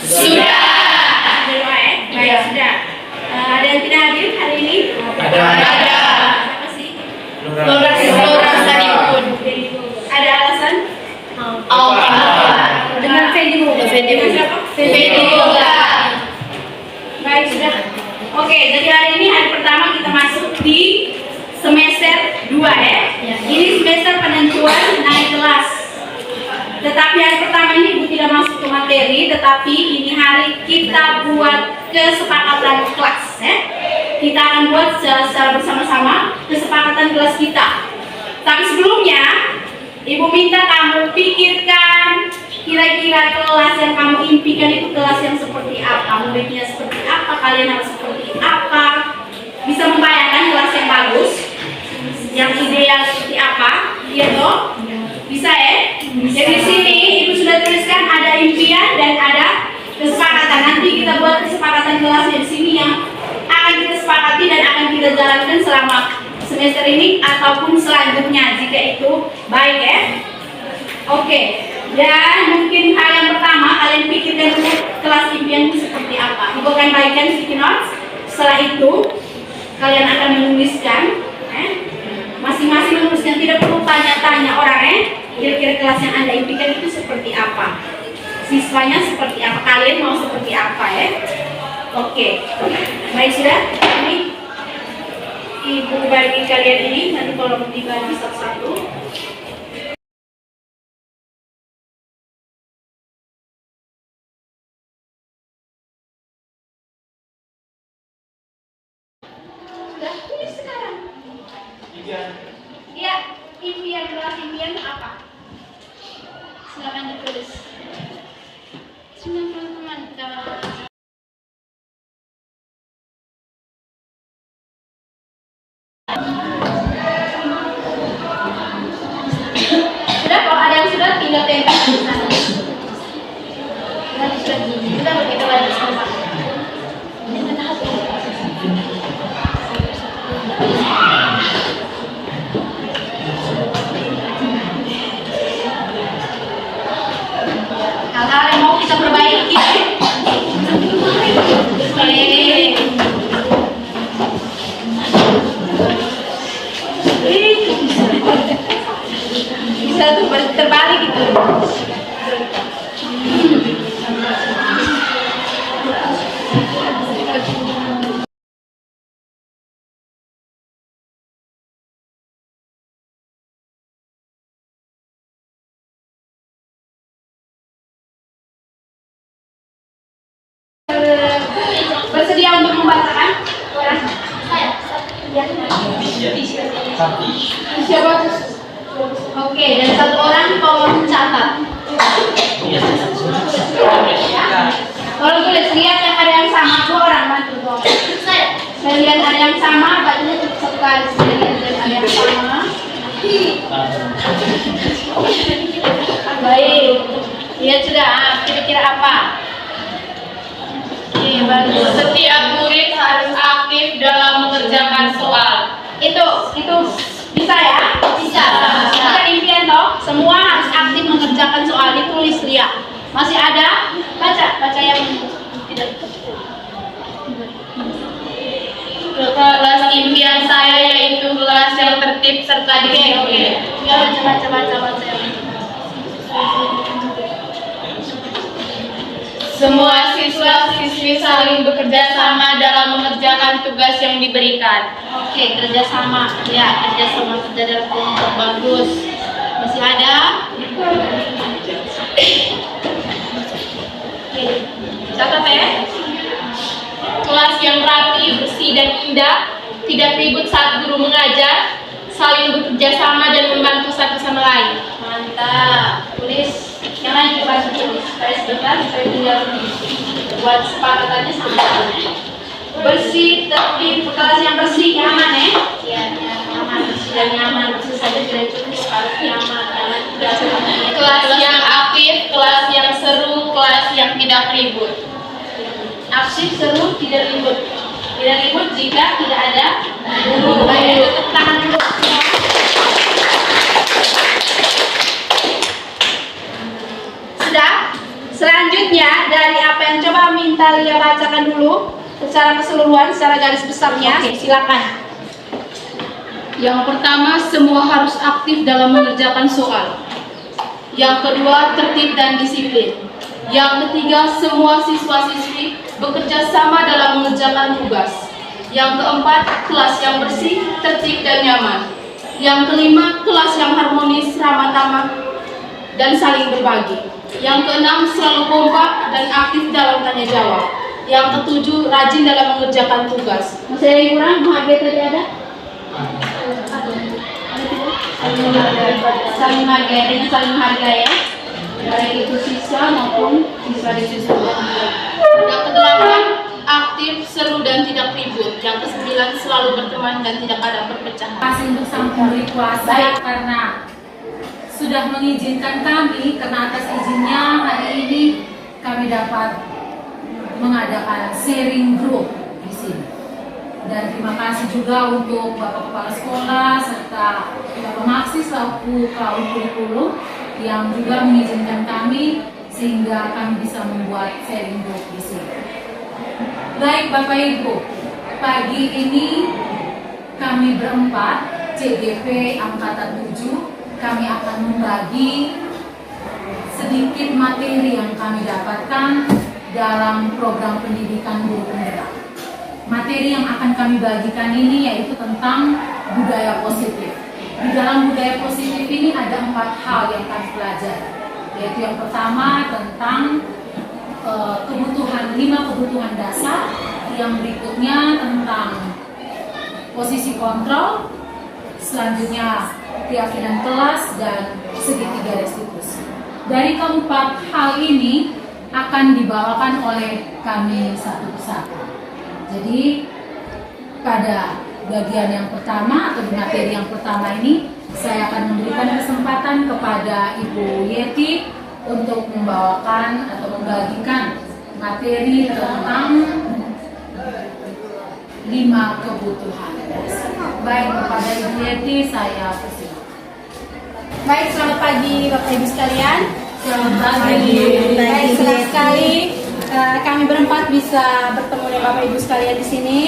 Sudah. Sudah ya? Baik, Iya. sudah. Ada yang tidak hadir hari ini? Ada. Siapa sih? Lurah Sadiqun. Ada alasan? Dengan Fendi Moga. Dengan siapa? Fendi Moga. Baik, sudah. Oke, jadi hari ini hari pertama kita masuk di semester 2 ya. Ini semester penentuan naik kelas. Tetapi hari pertama ini Ibu tidak masuk ke materi, tetapi ini hari kita buat kesepakatan kelas ya. Kita akan buat secara bersama-sama kesepakatan kelas kita. Tapi sebelumnya Ibu minta kamu pikirkan kira-kira kelas yang kamu impikan itu kelas yang seperti apa, muridnya seperti apa, kalian harus seperti apa. Bisa membayangkan kelas yang bagus, yang ideal seperti apa, iya toh? Bisa ya? Jadi di sini Ibu sudah tuliskan ada impian dan ada kesepakatan. Nanti kita buat kesepakatan kelas di sini yang akan kita sepakati dan akan kita jalankan selama semester ini ataupun selanjutnya jika itu baik ya. Oke. Dan mungkin hal yang pertama kalian pikirkan dulu kelas impian itu seperti apa. Ibu akan bagikan sticky notes. Setelah itu kalian akan menuliskan masing-masing menuliskan, tidak perlu tanya-tanya orang kira-kira kelas yang Anda impikan itu seperti apa, siswanya seperti apa, kalian mau seperti apa ya. Oke. Baik, sudah. Ini Ibu bagi kalian ini, nanti tolong dibagi satu-satu. Sudah tulis sekarang. Iya, impian kelas impian apa? Silakan ditulis. Teman-teman, sudah, kalau ada yang sudah tinggal tempel di sana. Nanti sudah kita begitu lagi sama. Hal-hal yang mau kita perbaiki. Bisa tuh terbalik gitu. Bersedia untuk membacakan? Siapa? Oke, dan satu orang tolong mencatat. Tolong tulis, lihat yang ada yang sama, 2 orang bantu dong. Saya lihat ada yang sama, bacanya cepat sekali. Saya lihat ada yang sama. Baik, lihat sudah. Kira-kira apa? Setiap murid harus aktif dalam mengerjakan soal. Itu bisa ya? Bisa. Bukan impian toh? Semua harus aktif mengerjakan soal, ditulis lihat. Masih ada? Baca yang tidak. Kelas impian saya yaitu kelas yang tertib serta disiplin. Ya, baca. Semua siswa-siswi saling bekerja sama dalam mengerjakan tugas yang diberikan. Oke, kerjasama. Ya, kerjasama kerja dalam kelompok, bagus. Masih ada? Oke, catat ya. Kelas yang rapi, bersih dan indah, tidak ribut saat guru mengajar, saling bekerja sama dan membantu satu sama lain. Mantap. Tulis. Yang lain coba tulis. Saya sebentar, saya tinggal buat sepakatannya sama. Bersih, tertib, kelas yang bersih, nyaman ya? Iya, nyaman, bersih dan nyaman. Bersih saja tidak cukup, harus nyaman. Kelas yang aktif, kelas yang seru, kelas yang tidak ribut. Aktif, seru, tidak ribut. Tidak ribut jika tidak ada guru. Baik, tepuk tangan dulu. Sudah? Selanjutnya dari apa yang coba minta Lia bacakan dulu secara keseluruhan, secara garis besarnya. Oke, silakan. Yang pertama, semua harus aktif dalam mengerjakan soal. Yang kedua, tertib dan disiplin. Yang ketiga, semua siswa-siswi bekerja sama dalam mengerjakan tugas. Yang keempat, kelas yang bersih, tertib dan nyaman. Yang kelima, kelas yang harmonis, ramah tamah dan saling berbagi. Yang keenam, selalu kompak dan aktif dalam tanya jawab. Yang ketujuh, rajin dalam mengerjakan tugas. Masih ada yang kurang? Menghargai tadi ada? Saling menghargai, artinya saling menghargai ya. Baik itu siswa maupun siswa-siswa. Yang kedelapan, aktif, seru dan tidak ribut. Yang kesembilan, selalu berteman dan tidak ada perpecahan. Terima kasih untuk Sang Pemberi Kuasa karena sudah mengizinkan kami, karena atas izinnya hari ini kami dapat mengadakan sharing group di sini. Dan terima kasih juga untuk Bapak Kepala Sekolah serta Bapak Maksis selaku kaum kurikulum yang juga mengizinkan kami sehingga kami bisa membuat sharing group di sini. Baik Bapak Ibu, pagi ini kami berempat CGP Angkatan 7 kami akan membagi sedikit materi yang kami dapatkan dalam program pendidikan guru penggerak. Materi yang akan kami bagikan ini yaitu tentang budaya positif. Di dalam budaya positif ini ada 4 hal yang kami pelajari, yaitu yang pertama tentang kebutuhan 5 kebutuhan dasar, yang berikutnya tentang posisi kontrol, selanjutnya keyakinan kelas dan segitiga restitusi. Dari keempat hal ini akan dibawakan oleh kami satu persatu. Jadi pada bagian yang pertama atau materi yang pertama ini saya akan memberikan kesempatan kepada Ibu Yeti untuk membawakan atau membagikan materi tentang 5 kebutuhan dasar. Baik, kepada Ibu Yeti saya persilakan. Baik, selamat pagi Bapak Ibu sekalian. Selamat pagi. Baik, senang sekali kami berempat bisa bertemu dengan Bapak Ibu sekalian di sini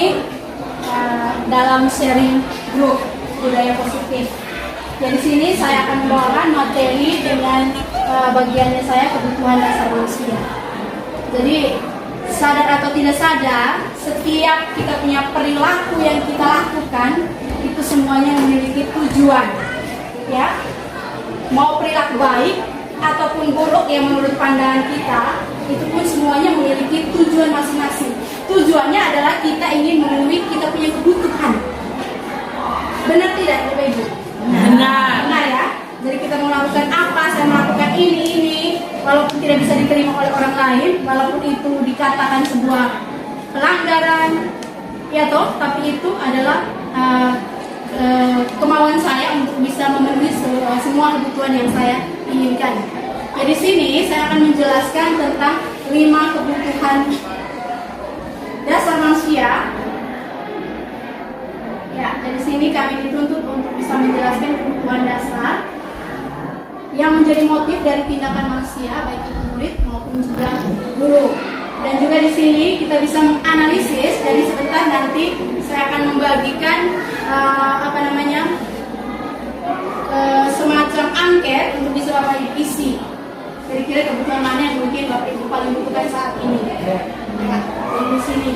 dalam sharing group budaya positif. Jadi sini saya akan membawakan materi dengan bagiannya saya kebutuhan dasar manusia. Jadi sadar atau tidak sadar, setiap kita punya perilaku yang kita lakukan itu semuanya memiliki tujuan, ya. Mau perilaku baik ataupun buruk yang menurut pandangan kita, itu pun semuanya memiliki tujuan masing-masing. Tujuannya adalah kita ingin memenuhi kita punya kebutuhan. Benar tidak, Bapak Ibu? Benar. Benar ya. Jadi kita mau melakukan apa? Saya melakukan ini, walaupun tidak bisa diterima oleh orang lain, walaupun itu dikatakan sebuah pelanggaran, ya toh, tapi itu adalah kemauan saya untuk bisa memenuhi semua kebutuhan yang saya inginkan. Jadi sini saya akan menjelaskan tentang 5 kebutuhan dasar manusia. Ya, dari sini kami dituntut untuk bisa menjelaskan kebutuhan dasar yang menjadi motif dari tindakan manusia, baik itu murid maupun juga guru. Dan juga di sini kita bisa menganalisis. Jadi sebentar nanti saya akan membagikan semacam angket untuk bisa Bapak Ibu isi. Kira-kira kebutuhan mana yang mungkin Bapak Ibu paling butuhkan saat ini. Ya, di sini.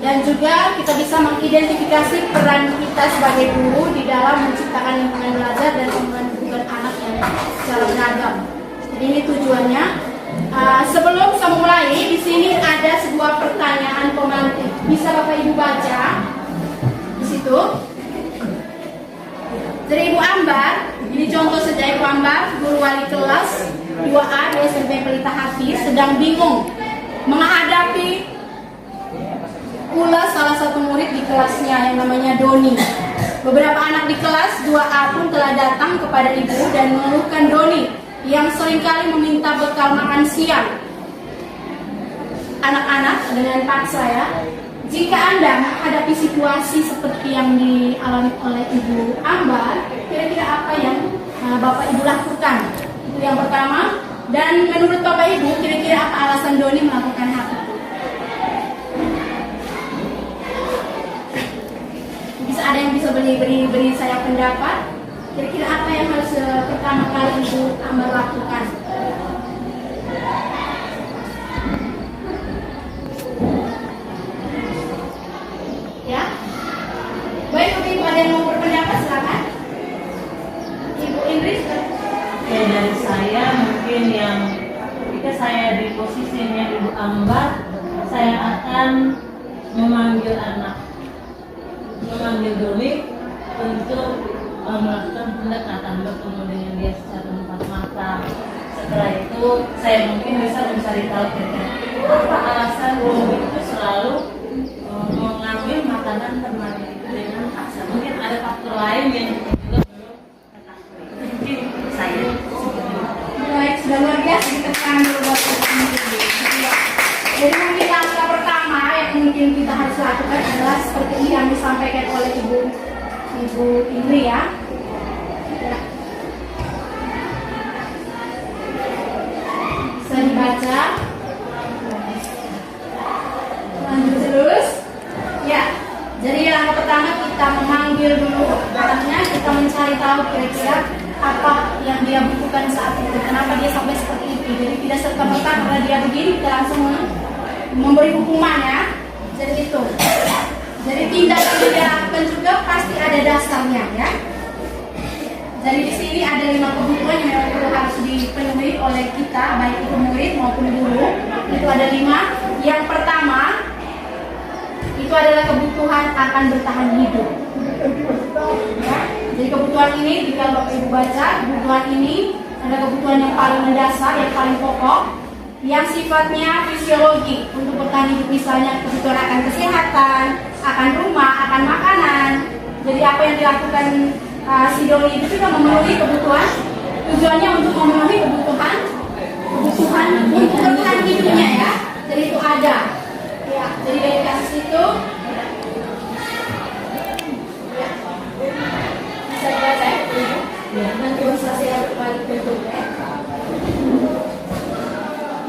Dan juga kita bisa mengidentifikasi peran kita sebagai guru di dalam menciptakan lingkungan belajar dan pemenuhan kebutuhan anak yang secara beragam. Jadi ini tujuannya. Sebelum saya mulai, di sini ada sebuah pertanyaan pemantik. Bisa Bapak Ibu baca di situ. Dari Ibu Ambar, ini contoh saja Ibu Ambar, guru wali kelas 2A di SMP Pelita Hafiz, sedang bingung menghadapi ulas salah satu murid di kelasnya yang namanya Doni. Beberapa anak di kelas 2A pun telah datang kepada ibu dan mengeluhkan Doni yang seringkali meminta bekal makan siang. Anak-anak, dengan paksa ya, jika Anda menghadapi situasi seperti yang dialami oleh Ibu Ambar, kira-kira apa yang Bapak Ibu lakukan? Itu yang pertama. Dan menurut Bapak Ibu, kira-kira apa alasan Doni melakukan hal itu? Bisa ada yang bisa beri saya pendapat? Kira-kira apa yang harus pertama kali Ibu Ambar lakukan? Ya, baik Bapak Ibu, ada yang mau berpendapat silakan. Ibu Indris. Ya, dari saya mungkin yang ketika saya di posisinya Ibu Ambar, saya akan memanggil Doni untuk melakukan pendekatan, bertemu dengan dia secara empat mata. Setelah itu saya mungkin bisa mencari tahu kira-kira apa alasan Doni itu selalu mengambil makanan temannya itu dengan paksa. Mungkin ada faktor lain yang juga belum ketahui. Mungkin saya. Baik, sudah luar biasa ditekan dulu buat kita. Jadi mungkin langkah pertama yang mungkin kita harus lakukan adalah seperti ini yang disampaikan oleh Ibu Indri ya. Bisa dibaca. Lanjut terus. Ya. Jadi langkah pertama kita memanggil dulu anaknya, kita mencari tahu kira-kira apa yang dia butuhkan saat itu, kenapa dia sampai seperti itu. Jadi tidak serta-merta karena dia begini kita langsung memberi hukuman ya. Jadi itu. Jadi tindakan yang dia lakukan juga pasti ada dasarnya ya. Jadi di sini ada 5 kebutuhan yang memang harus dipenuhi oleh kita, baik itu murid maupun guru. Itu ada 5. Yang pertama itu adalah kebutuhan akan bertahan hidup. Ya. Jadi kebutuhan ini jika Bapak Ibu baca, kebutuhan ini adalah kebutuhan yang paling mendasar, yang paling pokok, yang sifatnya fisiologi untuk bertahan hidup, misalnya kebutuhan akan kesehatan, akan rumah, akan makanan. Jadi apa yang dilakukan si Doni itu juga memenuhi kebutuhan, tujuannya untuk memenuhi kebutuhan untuk bertahan hidupnya ya. Jadi itu ada. Ya, jadi dari kasus itu ya, bisa dibaca ya. Nanti selesai balik bentuknya.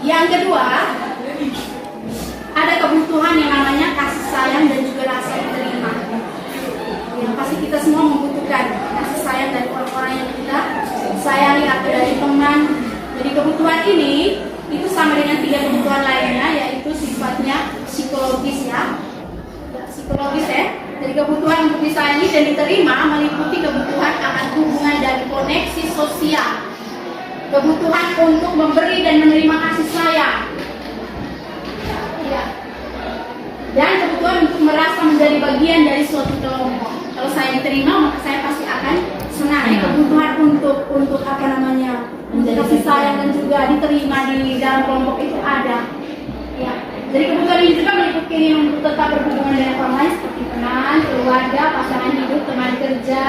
Yang kedua, ada kebutuhan yang namanya kasih sayang dan juga rasa diterima. Yang pasti kita semua membutuhkan kasih sayang dari orang-orang yang kita sayangi atau dari teman. Jadi kebutuhan ini itu sama dengan 3 kebutuhan lainnya, yaitu sifatnya psikologis ya. Psikologis ya. Jadi kebutuhan untuk disayangi dan diterima meliputi kebutuhan akan hubungan dan koneksi sosial, kebutuhan untuk memberi dan menerima kasih sayang, ya. Dan kebutuhan untuk merasa menjadi bagian dari suatu kelompok. Kalau saya diterima, maka saya pasti akan senang. Kebutuhan untuk apa namanya, menjadi kasih sayang dan juga diterima di dalam kelompok itu ada. Ya. Jadi kebutuhan ini juga meliputi keinginan untuk tetap berhubungan dengan orang lain seperti teman, keluarga, pasangan hidup, teman kerja,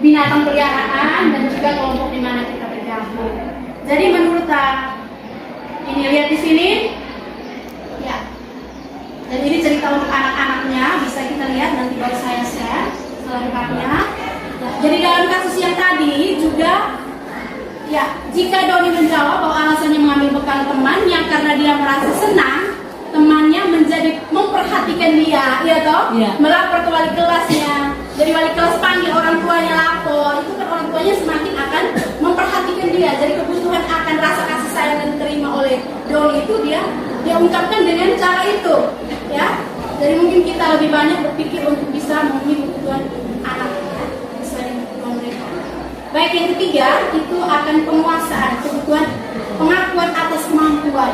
binatang peliharaan, dan juga kelompok di mana kita bergabung. Jadi menurut ini lihat di sini, ya. Dan ini cerita untuk anak-anaknya, bisa kita lihat nanti baru saya share selengkapnya. Ya. Jadi dalam kasus yang tadi juga, ya, jika Doni menjawab bahwa alasannya mengambil bekal temannya karena dia merasa senang, temannya menjadi memperhatikan dia, ya toh, melapor ke wali kelasnya. Jadi wali kelas panggil orang tuanya lapor, itu kan orang tuanya semakin akan memperhatikan dia. Jadi kebutuhan akan rasa kasih sayang dan diterima oleh Doni itu dia ungkapkan dengan cara itu, ya. Jadi mungkin kita lebih banyak berpikir untuk bisa memenuhi kebutuhan anak, misalnya kebutuhan mereka. Baik, yang ketiga itu akan penguasaan, kebutuhan pengakuan atas kemampuan.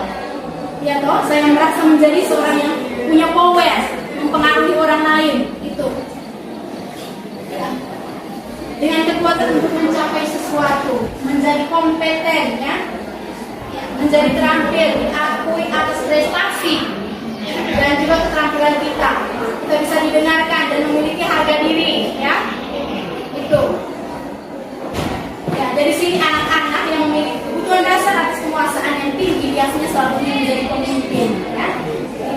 Ya toh, saya merasa menjadi seorang yang punya power, mempengaruhi orang lain, itu. Ya. Dengan kekuatan untuk mencapai sesuatu, menjadi kompeten, ya, menjadi terampil, diakui atas prestasi, dan juga keterampilan kita bisa didengarkan dan memiliki harga diri, ya, itu. Ya, dari sini anak-anak yang memiliki kebutuhan dasar atas penguasaan yang tinggi biasanya selalu menjadi pemimpin, ya.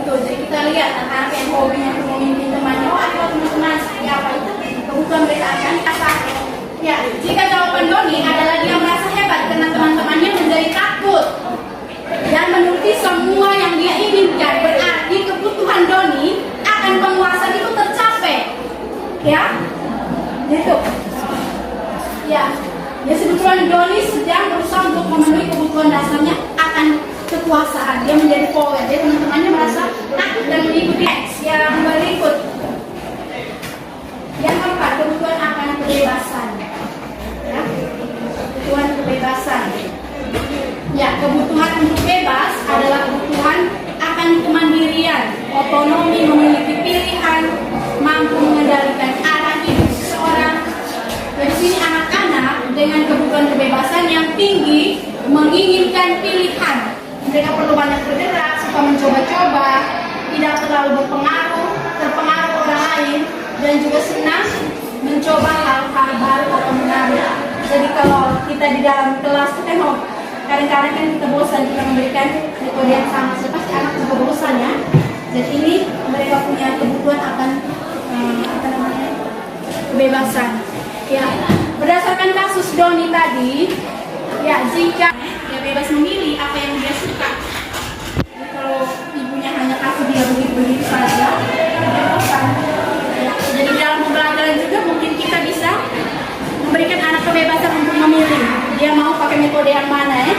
Itu. Jadi kita lihat anak-anak yang hobinya untuk memimpin temannya, oh ada teman-teman seperti apa itu kebutuhan mereka akan asal. Ya, jika jawaban Doni adalah dia merasa hebat karena teman-teman keleluasaan, dia menjadi power, jadi teman-temannya merasa takut dan mengikuti. Yang berikut, yang keempat, kebutuhan akan kebebasan. Ya, kebutuhan kebebasan. Ya, kebutuhan untuk bebas adalah kebutuhan akan kemandirian, otonomi, memiliki pilihan, mampu mengendalikan arah hidup seseorang. Dari sini anak-anak dengan kebutuhan kebebasan yang tinggi menginginkan pilihan. Mereka perlu banyak bergerak, suka mencoba-coba, tidak terlalu terpengaruh orang lain, dan juga senang mencoba hal-hal baru atau menarik. Jadi kalau kita di dalam kelas tengok, kadang-kadang kan kita bosan, kita memberikan metode yang sama, pasti anak juga bosan ya. Jadi ini mereka punya kebutuhan akan kebebasan. Ya, berdasarkan kasus Doni tadi, ya jika dia bebas memilih apa yang dia suka. Jadi kalau ibunya hanya kasih dia begitu-begitu saja, dia bosan. Ya, jadi dalam pembelajaran juga mungkin kita bisa memberikan anak kebebasan untuk memilih. Dia mau pakai metode yang mana ya?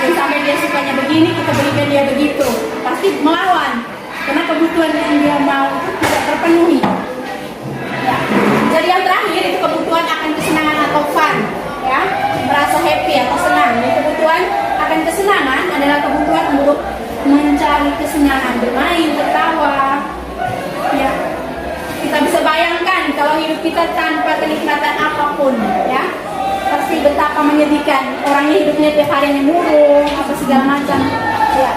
Dan sampai dia sukanya begini, kita berikan dia begitu. Pasti melawan, karena kebutuhan yang dia mau itu tidak terpenuhi. Ya. Jadi yang terakhir itu kebutuhan akan kesenangan atau fun, ya, merasa happy atau senang. Jadi kebutuhan akan kesenangan adalah kebutuhan untuk mencari kesenangan, bermain, tertawa. Ya, kita bisa bayangkan kalau hidup kita tanpa kenikmatan apapun, ya, pasti betapa menyedihkan. Orangnya hidupnya tiap hari murung, apa segala macam. Ya.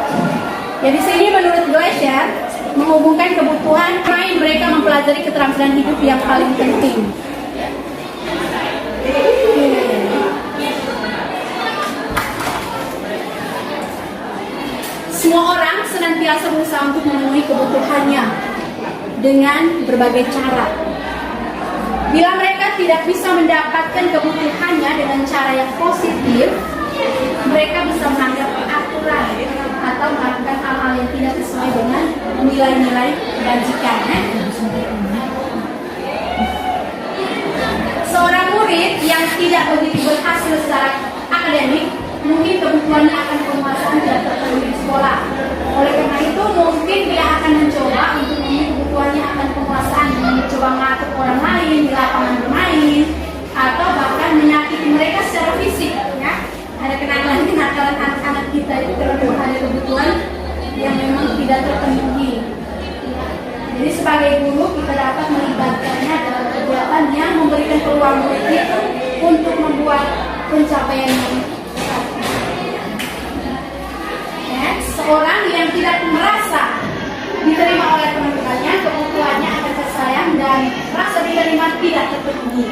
Jadi sini menurut Glaser menghubungkan kebutuhan main mereka mempelajari keterampilan hidup yang paling penting. Semua orang senantiasa berusaha untuk memenuhi kebutuhannya dengan berbagai cara. Bila mereka tidak bisa mendapatkan kebutuhannya dengan cara yang positif, mereka bisa melanggar aturan atau melakukan hal-hal yang tidak sesuai dengan nilai-nilai kebajikan. Seorang murid yang tidak begitu berhasil secara akademik, mungkin kebutuhannya akan penguasaan tidak terpenuhi di sekolah. Oleh karena itu, mungkin dia akan mencoba untuk memenuhi kebutuhannya akan penguasaan dengan mencoba mengatur orang lain di lapangan bermain, atau bahkan menyakiti mereka secara fisik. Ya, ada kenakalan anak-anak kita itu terlalu ada kebutuhan yang memang tidak terpenuhi. Jadi sebagai guru kita dapat melibatkannya dalam kegiatan yang memberikan peluang murid itu untuk membuat pencapaian yang ya, seorang yang tidak merasa diterima oleh teman-temannya, kebutuhannya akan tersayang dan rasa diterima tidak terpenuhi.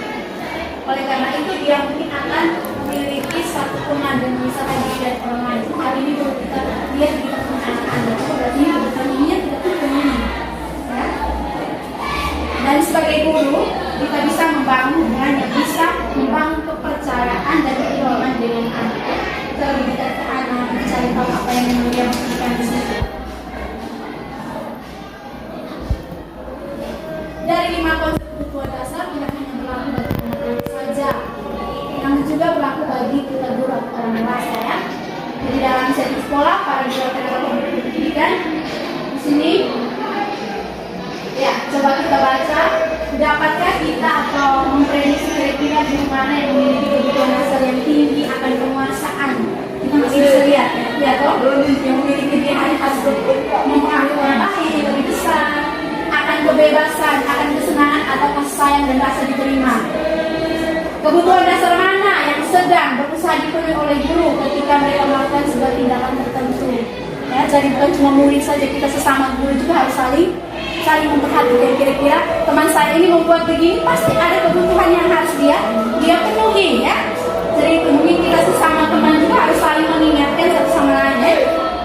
Oleh karena itu dia mungkin akan memiliki satu pemandangan misalnya dari orang lain. Hal ini perlu kita lihat di anak-anak. Berarti kebutuhan ini tidak terpenuhi. Ya. Dan sebagai guru kita bisa membangun kepercayaan dan kedorongan dengan anak. Kita lebih dekat ke anak, mencari tahu apa yang dia butuhkan di situ. Dari 5 konsep kebutuhan dasar tidak hanya berlaku bagi anak-anak saja, namun juga berlaku bagi kita guru atau orang dewasa ya. Jadi dalam setting sekolah para guru atau pendidikan di sini ya, coba kita baca, dapatkah kita atau memprediksi kira-kira di mana yang memiliki kebutuhan dasar yang tinggi akan penguasaan? Kita masih bisa lihat ya toh, yang memiliki dia harus mempengaruhi orang lain yang lebih besar, akan kebebasan, akan kesenangan atau kasih sayang dan rasa diterima. Kebutuhan dasar mana yang sedang berusaha dipenuhi oleh guru ketika mereka melakukan sebuah tindakan tertentu? Ya, jadi bukan cuma murid saja, kita sesama guru juga harus saling memperhatikan. Kira-kira teman saya ini membuat begini, pasti ada kebutuhan yang harus dia penuhi ya. Jadi mungkin kita sesama teman juga harus saling mengingatkan satu sama lain ya,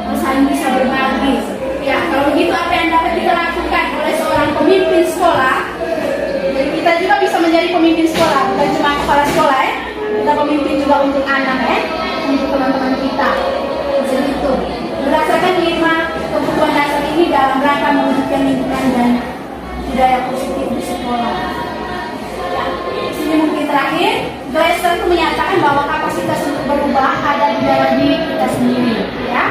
harus saling bisa berbagi. Ya, kalau begitu apa yang dapat kita lakukan oleh seorang pemimpin sekolah? Jadi kita juga bisa menjadi pemimpin sekolah, bukan cuma kepala sekolah ya. Kita pemimpin juga untuk anak ya, untuk teman-teman kita. Jadi itu berdasarkan 5 kebutuhan dasar ini dalam rangka mewujudkan lingkungan dan budaya positif di sekolah. Ya, ini mungkin terakhir, Glaser itu menyatakan bahwa kapasitas untuk berubah ada di dalam diri kita sendiri. Ya.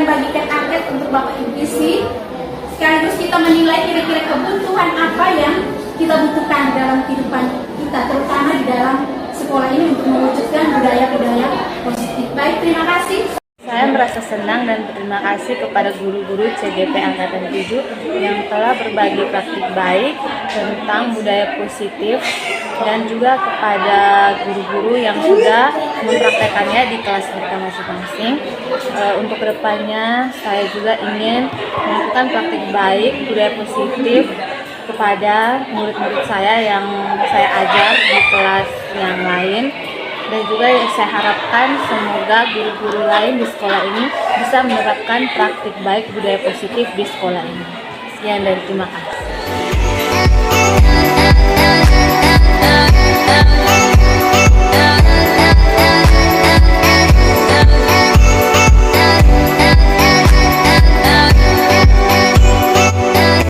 membagikan angket untuk Bapak Ibu isi. Sekaligus kita menilai kira-kira kebutuhan apa yang kita butuhkan dalam kehidupan kita, terutama di dalam sekolah ini untuk mewujudkan budaya-budaya positif. Baik, terima kasih. Saya merasa senang dan berterima kasih kepada guru-guru CGP Angkatan 7 yang telah berbagi praktik baik tentang budaya positif, dan juga kepada guru-guru yang sudah mempraktekannya di kelas mereka masing-masing. Untuk kedepannya saya juga ingin melakukan praktik baik budaya positif kepada murid-murid saya yang saya ajar di kelas yang lain. Dan juga yang saya harapkan semoga guru-guru lain di sekolah ini bisa menerapkan praktik baik budaya positif di sekolah ini. Sekian dan terima kasih.